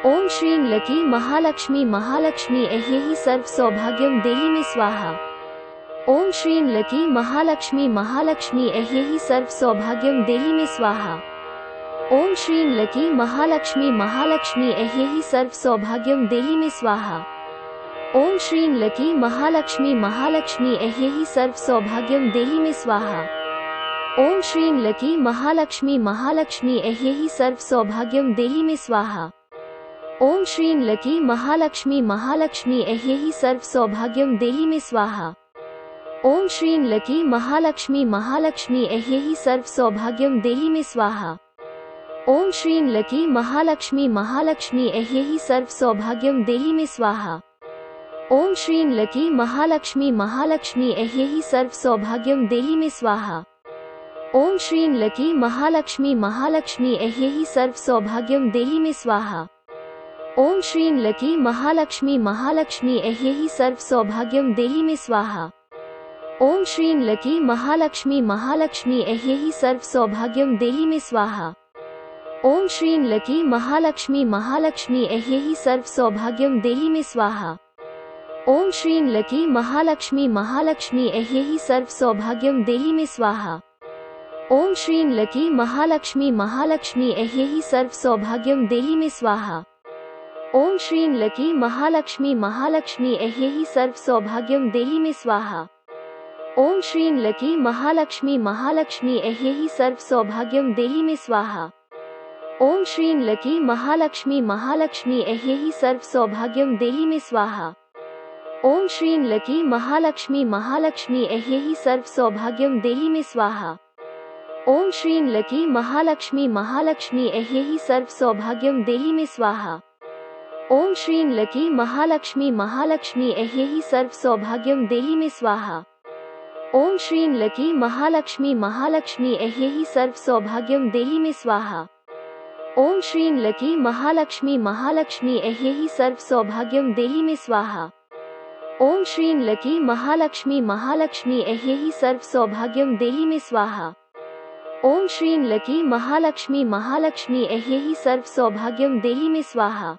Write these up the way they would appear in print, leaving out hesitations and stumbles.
ओम श्रीं लकी महालक्ष्मी महालक्ष्मी ऐह्यै सर्व सौभाग्यं देहि मे स्वाहा। ओम श्रीं लकी महालक्ष्मी महालक्ष्मी ऐह्यै सर्व सौभाग्यं देहि मे स्वाहा। ओम श्रीं लकी महालक्ष्मी महालक्ष्मी ऐह्यै सर्व सौभाग्यं देहि मे स्वाहा। ओम श्रीं लकी महालक्ष्मी महालक्ष्मी ऐह्यै सर्व सौभाग्यं देहि मे स्वाहा। ओम श्रीं लकी महालक्ष्मी महालक्ष्मी ऐह्यै सर्व सौभाग्यं देहि मे स्वाहा। ओम श्रीं लकी महालक्ष्मी महालक्ष्मी ऐह्यै सर्व सौभाग्यं देहि मे स्वाहा। ओम श्रीं लकी महालक्ष्मी महालक्ष्मी ऐह्यै सर्व सौभाग्यं देहि मे स्वाहा। ओम श्रीं लकी महालक्ष्मी महालक्ष्मी ऐह्यै सर्व सौभाग्यं देहि मे स्वाहा। ओम श्रीं लकी महालक्ष्मी महालक्ष्मी ऐह्यै सर्व सौभाग्यं देहि मे स्वाहा। ओम श्रीं लकी महालक्ष्मी महालक्ष्मी ऐह्यै सर्व सौभाग्यं देहि मे स्वाहा। ओम श्रीं लकी महालक्ष्मी महालक्ष्मी ऐह्यै सर्व सौभाग्यं देहि मे स्वाहा। ओम श्रीं लकी महालक्ष्मी महालक्ष्मी ऐह्यै सर्व सौभाग्यं देहि मे स्वाहा। ओम श्रीं लकी महालक्ष्मी महालक्ष्मी ऐह्यै सर्व सौभाग्यं देहि मे स्वाहा। ओम श्रीं लकी महालक्ष्मी महालक्ष्मी ऐह्यै सर्व सौभाग्यं देहि मे स्वाहा। ओम श्रीं लकी महालक्ष्मी महालक्ष्मी ऐह्यै सर्व सौभाग्यं देहि मे स्वाहा। ओम श्रीं लकी महालक्ष्मी महालक्ष्मी ऐह्यै सर्व सौभाग्यं देहि मे स्वाहा। ओम श्रीं लकी महालक्ष्मी महालक्ष्मी ऐह्यै सर्व सौभाग्यं देहि मे स्वाहा। ओम श्रीं लकी महालक्ष्मी महालक्ष्मी ऐह्यै सर्व सौभाग्यं देहि मे स्वाहा। ओम श्रीं लकी महालक्ष्मी महालक्ष्मी ऐह्यै सर्व सौभाग्यं देहि मे स्वाहा। ओम श्रीं लकी महालक्ष्मी महालक्ष्मी ऐह्यै सर्व सौभाग्यं देहि मे स्वाहा। ओम श्रीं लकी महालक्ष्मी महालक्ष्मी ऐह्यै सर्व सौभाग्यं देहि मे स्वाहा। ओम श्रीं लकी महालक्ष्मी महालक्ष्मी ऐह्यै सर्व सौभाग्यं देहि मे स्वाहा। ओम श्रीं लकी महालक्ष्मी महालक्ष्मी ऐह्यै सर्व सौभाग्यं देहि मे स्वाहा। ओम श्रीं लकी महालक्ष्मी महालक्ष्मी ऐह्यै सर्व सौभाग्यं देहि मे स्वाहा। ओम श्रीं लकी महालक्ष्मी महालक्ष्मी ऐह्यै सर्व सौभाग्यं देहि मे स्वाहा।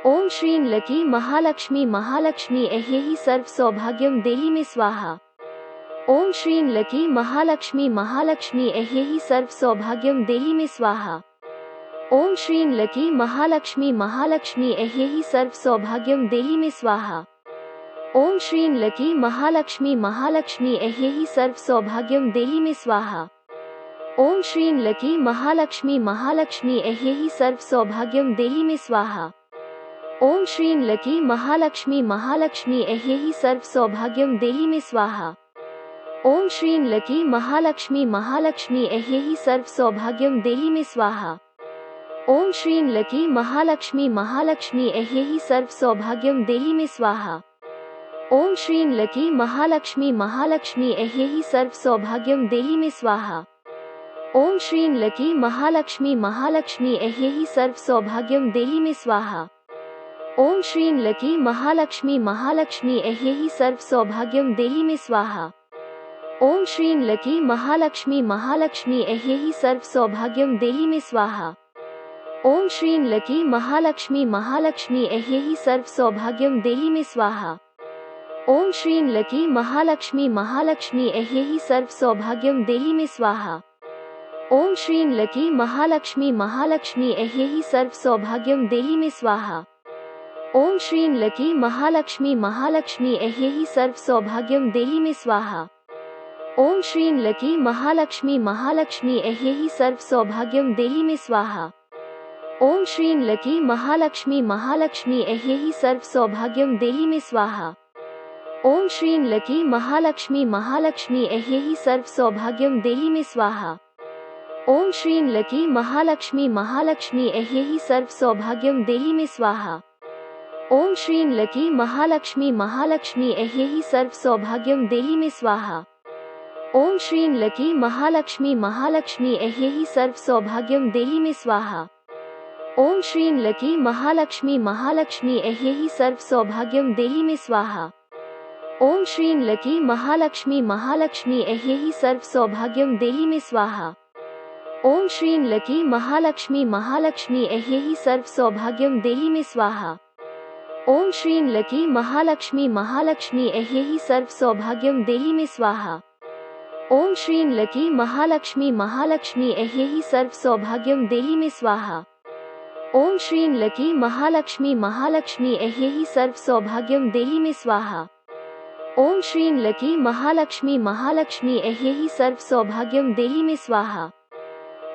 ओम श्रीं लकी महालक्ष्मी महालक्ष्मी ऐह्यै सर्व सौभाग्यं देहि मे स्वाहा। ओम श्रीं लकी महालक्ष्मी महालक्ष्मी ऐह्यै सर्व सौभाग्यं देहि मे स्वाहा। ओम श्रीं लकी महालक्ष्मी महालक्ष्मी ऐह्यै सर्व सौभाग्यं देहि मे स्वाहा। ओम श्रीं लकी महालक्ष्मी महालक्ष्मी ऐह्यै सर्व सौभाग्यं देहि मे स्वाहा। ओम श्रीं लकी महालक्ष्मी महालक्ष्मी ऐह्यै सर्व सौभाग्यं देहि मे स्वाहा। ओम श्रीं लकी महालक्ष्मी महालक्ष्मी ऐह्यै सर्व सौभाग्यं देहि मे स्वाहा। ओम श्रीं लकी महालक्ष्मी महालक्ष्मी ऐह्यै सर्व सौभाग्यं देहि मे स्वाहा। ओम श्रीं लकी महालक्ष्मी महालक्ष्मी ऐह्यै सर्व सौभाग्यं देहि मे स्वाहा। ओम श्रीं लकी महालक्ष्मी महालक्ष्मी ऐह्यै सर्व सौभाग्यं देहि मे स्वाहा। ओम श्रीं लकी महालक्ष्मी महालक्ष्मी ऐह्यै सर्व सौभाग्यं देहि मे स्वाहा। ओम श्रीं लकी महालक्ष्मी महालक्ष्मी ऐह्यै सर्व सौभाग्यं देहि मे स्वाहा। ओम श्रीं लकी महालक्ष्मी महालक्ष्मी ऐह्यै सर्व सौभाग्यं देहि मे स्वाहा। ओम श्रीं लकी महालक्ष्मी महालक्ष्मी ऐह्यै सर्व सौभाग्यं देहि मे स्वाहा। ओम श्रीं लकी महालक्ष्मी महालक्ष्मी ऐह्यै सर्व सौभाग्यं देहि मे स्वाहा। ओम श्रीं लकी महालक्ष्मी महालक्ष्मी ऐह्यै सर्व सौभाग्यं देहि मे स्वाहा। ओम श्रीं लकी महालक्ष्मी महालक्ष्मी ऐह्यै सर्व सौभाग्यं देहि मे स्वाहा। ओम श्रीं लकी महालक्ष्मी महालक्ष्मी ऐह्यै सर्व सौभाग्यं देहि मे स्वाहा। ओम श्रीं लकी महालक्ष्मी महालक्ष्मी ऐह्यै सर्व सौभाग्यं देहि मे स्वाहा। ओम श्रीं लकी महालक्ष्मी महालक्ष्मी ऐह्यै सर्व सौभाग्यं देहि मे स्वाहा। ओम श्रीं लकी महालक्ष्मी महालक्ष्मी ऐह्यै सर्व सौभाग्यं देहि मे स्वाहा। ओम श्रीं लकी महालक्ष्मी महालक्ष्मी ऐह्यै सर्व सौभाग्यं देहि मे स्वाहा। ओम श्रीं लकी महालक्ष्मी महालक्ष्मी ऐह्यै सर्व सौभाग्यं देहि मे स्वाहा। ओम श्रीं लकी महालक्ष्मी महालक्ष्मी ऐह्यै सर्व सौभाग्यं देहि मे स्वाहा। ओम श्रीं लकी महालक्ष्मी महालक्ष्मी ऐह्यै सर्व सौभाग्यं देहि मे स्वाहा। ओम श्रीं लकी महालक्ष्मी महालक्ष्मी ऐह्यैः सर्व सौभाग्यं देहि मे स्वाहा। ओम श्रीं लकी महालक्ष्मी महालक्ष्मी ऐह्यैः सर्व सौभाग्यं देहि मे स्वाहा। ओम श्रीं लकी महालक्ष्मी महालक्ष्मी ऐह्यैः सर्व सौभाग्यं देहि मे स्वाहा। ओम श्रीं लकी महालक्ष्मी महालक्ष्मी ऐह्यैः सर्व सौभाग्यं देहि मे स्वाहा। ओम श्रीं लकी महालक्ष्मी महालक्ष्मी ऐह्यैः सर्व सौभाग्यं देहि मे स्वाहा।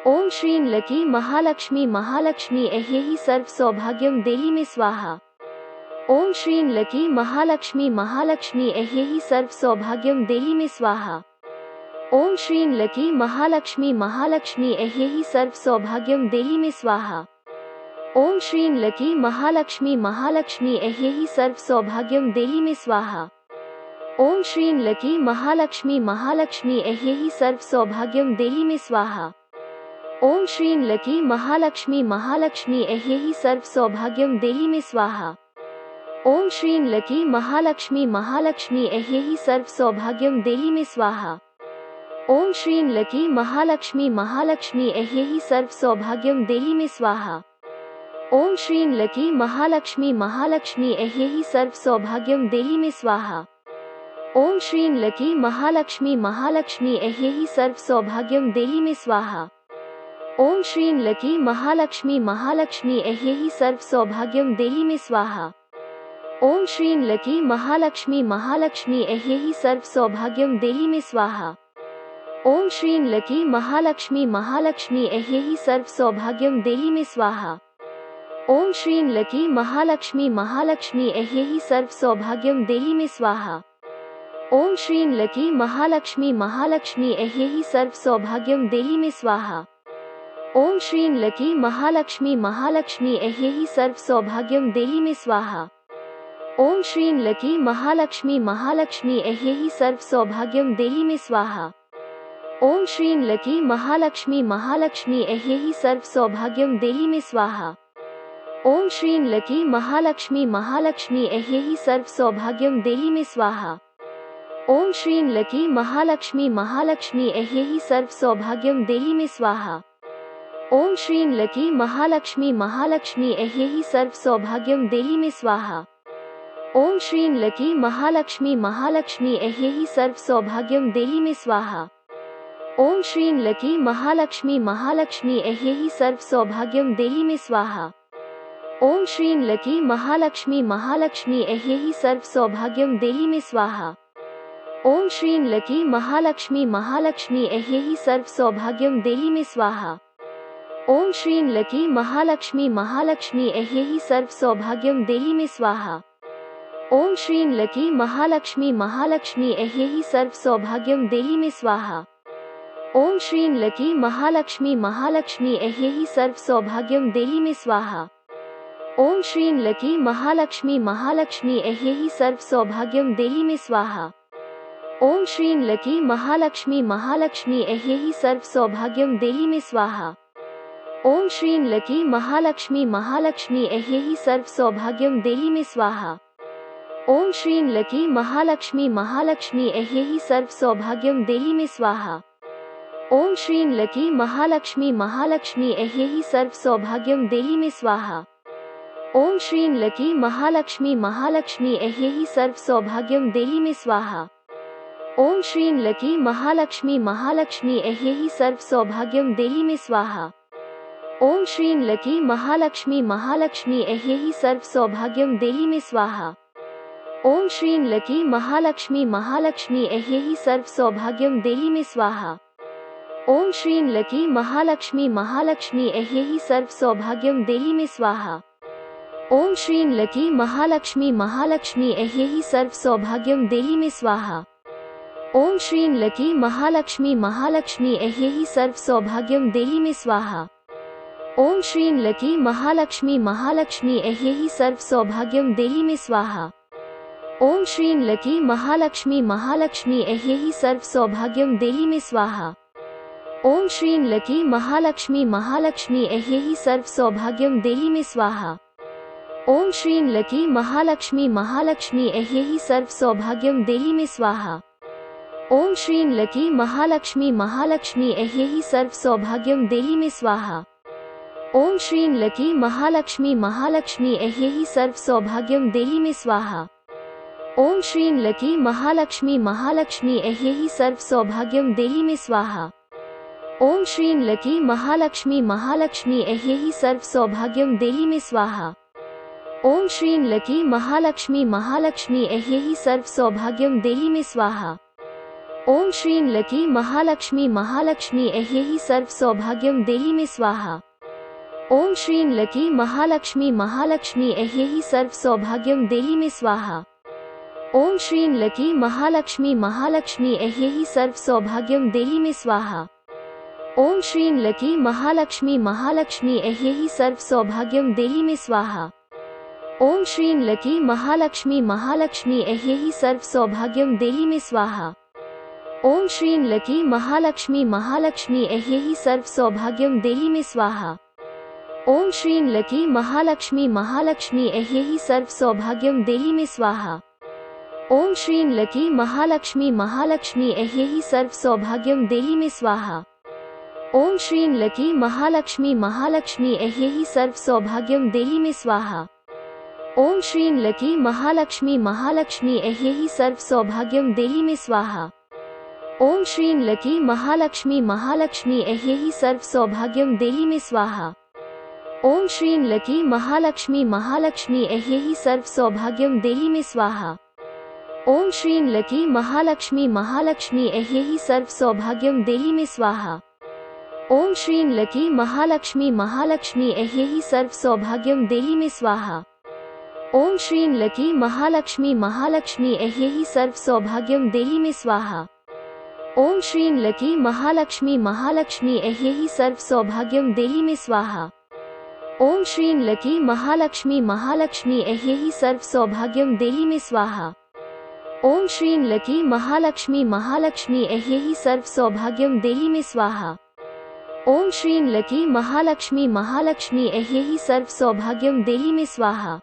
ओम श्रीं लकी महालक्ष्मी महालक्ष्मी ऐह्यैः सर्व सौभाग्यं देहि मे स्वाहा। ओम श्रीं लकी महालक्ष्मी महालक्ष्मी ऐह्यैः सर्व सौभाग्यं देहि मे स्वाहा। ओम श्रीं लकी महालक्ष्मी महालक्ष्मी ऐह्यैः सर्व सौभाग्यं देहि मे स्वाहा। ओम श्रीं लकी महालक्ष्मी महालक्ष्मी ऐह्यैः सर्व सौभाग्यं देहि मे स्वाहा। ओम श्रीं लकी महालक्ष्मी महालक्ष्मी ऐह्यैः सर्व सौभाग्यं देहि मे स्वाहा। ओम श्रीं लकी महालक्ष्मी महालक्ष्मी ऐह्यैः सर्व सौभाग्यं देहि मे स्वाहा। ओम श्रीं लकी महालक्ष्मी महालक्ष्मी ऐह्यैः सर्व सौभाग्यं देहि मे स्वाहा। ओम श्रीं लकी महालक्ष्मी महालक्ष्मी ऐह्यैः सर्व सौभाग्यं देहि मे स्वाहा। ओम श्रीं लकी महालक्ष्मी महालक्ष्मी ऐह्यैः सर्व सौभाग्यं देहि मे स्वाहा। ओम श्रीं लकी महालक्ष्मी महालक्ष्मी ऐह्यैः सर्व सौभाग्यं देहि मे स्वाहा। ओम श्रीं लकी महालक्ष्मी महालक्ष्मी ऐह्यैः सर्व सौभाग्यं देहि मे स्वाहा। ओम श्रीं लकी महालक्ष्मी महालक्ष्मी ऐह्यैः सर्व सौभाग्यं देहि मे स्वाहा। ओम श्रीं लकी महालक्ष्मी महालक्ष्मी ऐह्यैः सर्व सौभाग्यं देहि मे स्वाहा। ओम श्रीं लकी महालक्ष्मी महालक्ष्मी ऐह्यैः सर्व सौभाग्यं देहि मे स्वाहा। ओम श्रीं लकी महालक्ष्मी महालक्ष्मी ऐह्यैः सर्व सौभाग्यं देहि मे स्वाहा। ओम श्रीं लकी महालक्ष्मी महालक्ष्मी ऐह्यैः सर्व सौभाग्यं देहि मे स्वाहा। ओम श्रीं लकी महालक्ष्मी महालक्ष्मी ऐह्यैः सर्व सौभाग्यं देहि मे स्वाहा। ओम श्रीं लकी महालक्ष्मी महालक्ष्मी ऐह्यैः सर्व सौभाग्यं देहि मे स्वाहा। ओम श्रीं लकी महालक्ष्मी महालक्ष्मी ऐह्यैः सर्व सौभाग्यं देहि मे स्वाहा। ओम श्रीं लकी महालक्ष्मी महालक्ष्मी ऐह्यैः सर्व सौभाग्यं देहि मे स्वाहा। ओम श्रीं लकी महालक्ष्मी महालक्ष्मी ऐह्यैः सर्व सौभाग्यं देहि मे स्वाहा। ओम श्रीं लकी महालक्ष्मी महालक्ष्मी ऐह्यैः सर्व सौभाग्यं देहि मे स्वाहा। ओम श्रीं लकी महालक्ष्मी महालक्ष्मी ऐह्यैः सर्व सौभाग्यं देहि मे स्वाहा। ओम श्रीं लकी महालक्ष्मी महालक्ष्मी ऐह्यैः सर्व सौभाग्यं देहि मे स्वाहा। ओम श्रीं लकी महालक्ष्मी महालक्ष्मी ऐह्यैः सर्व सौभाग्यं देहि मे स्वाहा। ओम श्रीं लकी महालक्ष्मी महालक्ष्मी ऐह्यैः सर्व सौभाग्यं देहि मे स्वाहा। ओम श्रीं लकी महालक्ष्मी महालक्ष्मी ऐह्यैः सर्व सौभाग्यं देहि मे स्वाहा। ओम श्रीं लकी महालक्ष्मी महालक्ष्मी ऐह्यैः सर्व सौभाग्यं देहि मे स्वाहा। ओम श्रीं लकी महालक्ष्मी महालक्ष्मी ऐह्यैः सर्व सौभाग्यं देहि मे स्वाहा। ओम श्रीं लकी महालक्ष्मी महालक्ष्मी ऐह्यैः सर्व सौभाग्यं देहि मे स्वाहा। ओम श्रीं लकी महालक्ष्मी महालक्ष्मी ऐह्यैः सर्व सौभाग्यं देहि मे स्वाहा। ओम श्रीं लकी महालक्ष्मी महालक्ष्मी ऐह्यैः सर्व सौभाग्यं देहि मे स्वाहा। ओम श्रीं लकी महालक्ष्मी महालक्ष्मी ऐह्यैः सर्व सौभाग्यं देहि मे स्वाहा। ओम श्रीं लकी महालक्ष्मी महालक्ष्मी ऐह्यैः सर्व सौभाग्यं देहि मे स्वाहा। ओम श्रीं लकी महालक्ष्मी महालक्ष्मी ऐह्यैः सर्व सौभाग्यं देहि मे स्वाहा। ओम श्रीं लकी महालक्ष्मी महालक्ष्मी ऐह्यैः सर्व सौभाग्यं देहि मे स्वाहा। ओम श्रीं लकी महालक्ष्मी महालक्ष्मी ऐह्यैः सर्व सौभाग्यं देहि मे स्वाहा। ओम श्रीं लकी महालक्ष्मी महालक्ष्मी ऐह्यैः सर्व सौभाग्यं देहि मे स्वाहा। ओम श्रीं लकी महालक्ष्मी महालक्ष्मी ऐह्यैः सर्व सौभाग्यं देहि मे स्वाहा। ओम श्रीं लकी महालक्ष्मी महालक्ष्मी ऐह्यैः सर्व सौभाग्यं देहि मे स्वाहा। ओम श्रीं लकी महालक्ष्मी महालक्ष्मी ऐह्यैः सर्व सौभाग्यं देहि मे स्वाहा। ओम श्रीं लकी महालक्ष्मी महालक्ष्मी ऐह्यैः सर्व सौभाग्यं देहि मे स्वाहा। ओम श्रीं लकी महालक्ष्मी महालक्ष्मी ऐह्यैः सर्व सौभाग्यं देहि मे स्वाहा। ओम श्रीं लकी महालक्ष्मी महालक्ष्मी ऐह्यैः सर्व सौभाग्यं देहि मे स्वाहा। ओम श्रीं लकी महालक्ष्मी महालक्ष्मी ऐह्यैहि सर्व सौभाग्यम देहि मे स्वाहा। ओम श्रीं लकी महालक्ष्मी महालक्ष्मी ऐह्यैहि सर्व सौभाग्यम देहि मे स्वाहा। ओम श्रीं लकी महालक्ष्मी महालक्ष्मी ऐह्यैहि सर्व सौभाग्यम देहि मे स्वाहा। ओम श्रीं लकी महालक्ष्मी महालक्ष्मी ऐह्यैहि सर्व सौभाग्यम देहि मे स्वाहा। ओम श्रीं लकी महालक्ष्मी महालक्ष्मी ऐह्यैहि सर्व सौभाग्यम देहि मे स्वाहा। ओम श्रीं लकी महालक्ष्मी महालक्ष्मी ऐह्यैहि सर्व सौभाग्यम देहि मे स्वाहा। ओम श्रीं लकी महालक्ष्मी महालक्ष्मी ऐह्यैहि सर्व सौभाग्यम देहि मे स्वाहा। ओम श्रीं लकी महालक्ष्मी महालक्ष्मी ऐह्यैहि सर्व सौभाग्यम देहि मे स्वाहा। ओम श्रीं लकी महालक्ष्मी महालक्ष्मी ऐह्यैहि सर्व सौभाग्यम देहि मे स्वाहा। ओम श्रीं लकी महालक्ष्मी महालक्ष्मी ऐह्यैहि सर्व सौभाग्यम देहि मे स्वाहा। ओम श्रीं लकी महालक्ष्मी महालक्ष्मी ऐह्यैहि सर्व सौभाग्यम देहि मे स्वाहा। ओम श्रीं लकी महालक्ष्मी महालक्ष्मी ऐह्यैहि सर्व सौभाग्यम देहि मे स्वाहा। ओम श्रीं लकी महालक्ष्मी महालक्ष्मी ऐह्यैहि सर्व सौभाग्यम देहि मे स्वाहा। ओम श्रीं लकी महालक्ष्मी महालक्ष्मी ऐह्यैहि सर्व सौभाग्यम देहि मे स्वाहा। ओम श्रीं लकी महालक्ष्मी महालक्ष्मी ऐह्यैहि सर्व सौभाग्यम देहि मे स्वाहा। ओम श्रीं लकी महालक्ष्मी महालक्ष्मी ऐह्यैहि सर्व सौभाग्यम देहि मे स्वाहा। ओम श्रीं लकी महालक्ष्मी महालक्ष्मी ऐह्यैहि सर्व सौभाग्यम देहि मे स्वाहा। ओम श्रीं लकी महालक्ष्मी महालक्ष्मी ऐह्यैहि सर्व सौभाग्यम देहि मे स्वाहा। ओम श्रीं लकी महालक्ष्मी महालक्ष्मी ऐह्यैहि सर्व सौभाग्यम देहि मे स्वाहा। ओम श्रीं लकी महालक्ष्मी महालक्ष्मी ऐह्यैहि सर्व सौभाग्यम देहि मे स्वाहा। ओम श्रीं लकी महालक्ष्मी महालक्ष्मी ऐह्यैहि सर्व सौभाग्यम देहि मे स्वाहा। ओम श्रीं लकी महालक्ष्मी महालक्ष्मी ऐह्यैहि सर्व सौभाग्यम देहि मे स्वाहा। ओम श्रीं लकी महालक्ष्मी महालक्ष्मी ऐह्यैहि सर्व सौभाग्यम देहि मे स्वाहा। ओम श्रीं लकी महालक्ष्मी महालक्ष्मी ऐह्यैहि सर्व सौभाग्यम देहि मे स्वाहा।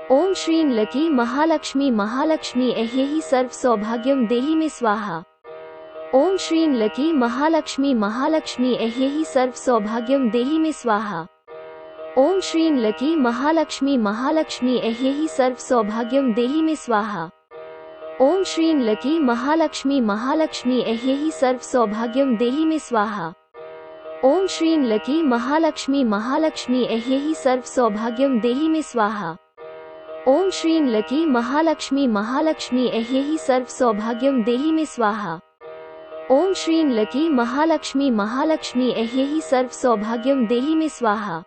ओम श्रीं लकी महालक्ष्मी महालक्ष्मी ऐह्यैहि सर्व सौभाग्यम देहि मे स्वाहा। ओम श्रीं लकी महालक्ष्मी महालक्ष्मी ऐह्यैहि सर्व सौभाग्यम देहि मे स्वाहा। ओम श्रीं लकी महालक्ष्मी महालक्ष्मी ऐह्यैहि सर्व सौभाग्यम देहि मे स्वाहा। ओम श्रीं लकी महालक्ष्मी महालक्ष्मी ऐह्यैहि सर्व सौभाग्यम देहि मे स्वाहा। ओम श्रीं लकी महालक्ष्मी महालक्ष्मी ऐह्यैहि सर्व सौभाग्यम देहि मे स्वाहा। ओम श्रीं लकी महालक्ष्मी महालक्ष्मी ऐह्यैहि सर्व सौभाग्यम देहि मे स्वाहा। ओम श्रीं लकी महालक्ष्मी महालक्ष्मी ऐह्यैहि सर्व सौभाग्यम देहि मे स्वाहा।